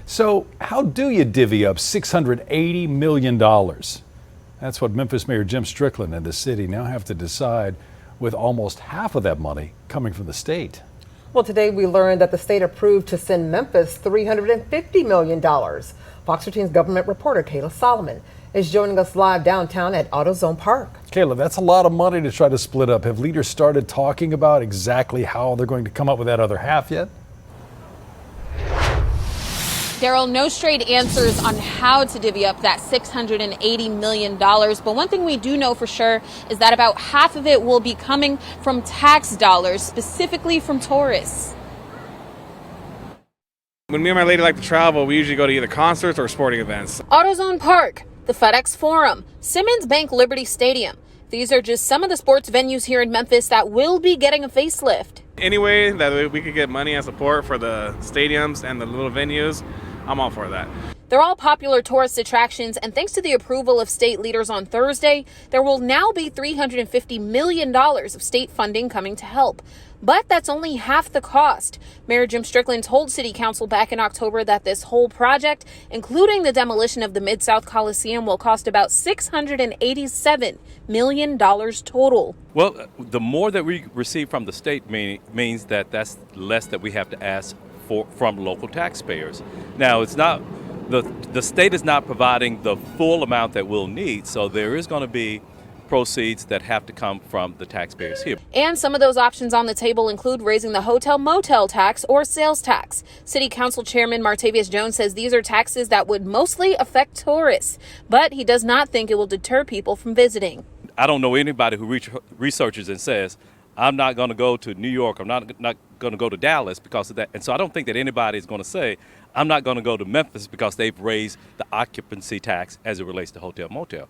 So how do you divvy up $680 million? That's what Memphis Mayor Jim Strickland and the city now have to decide, with almost half of that money coming from the state. Well, today we learned that the state approved to send Memphis $350 million. Fox 13's government reporter Kayla Solomon is joining us live downtown at AutoZone Park. Kayla, that's a lot of money to try to split up. Have leaders started talking about exactly how they're going to come up with that other half yet? Daryl, no straight answers on how to divvy up that $680 million. But one thing we do know for sure is that about half of it will be coming from tax dollars, specifically from tourists. When me and my lady like to travel, we usually go to either concerts or sporting events. AutoZone Park, the FedExForum, Simmons Bank Liberty Stadium. These are just some of the sports venues here in Memphis that will be getting a facelift. Any way that we could get money and support for the stadiums and the little venues, I'm all for that. They're all popular tourist attractions, and thanks to the approval of state leaders on Thursday, there will now be $350 million of state funding coming to help. But that's only half the cost. Mayor Jim Strickland told City Council back in October that this whole project, including the demolition of the Mid-South Coliseum, will cost about $687 million total. Well, the more that we receive from the state means that that's less that we have to ask from local taxpayers. Now, it's not the state is not providing the full amount that we'll need, so there is going to be proceeds that have to come from the taxpayers here. And some of those options on the table include raising the hotel-motel tax or sales tax. City Council Chairman Martavius Jones says these are taxes that would mostly affect tourists, but he does not think it will deter people from visiting. I don't know anybody who researches and says, I'm not going to go to New York, I'm not going to go to Dallas because of that. And so I don't think that anybody is going to say, I'm not going to go to Memphis because they've raised the occupancy tax as it relates to hotel-motel.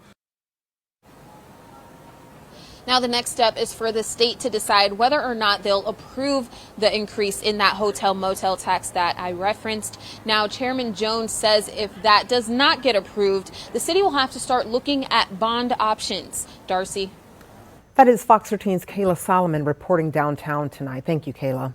Now the next step is for the state to decide whether or not they'll approve the increase in that hotel-motel tax that I referenced. Now, Chairman Jones says if that does not get approved, the city will have to start looking at bond options. Darcy. That is Fox 13's Kayla Solomon reporting downtown tonight. Thank you, Kayla.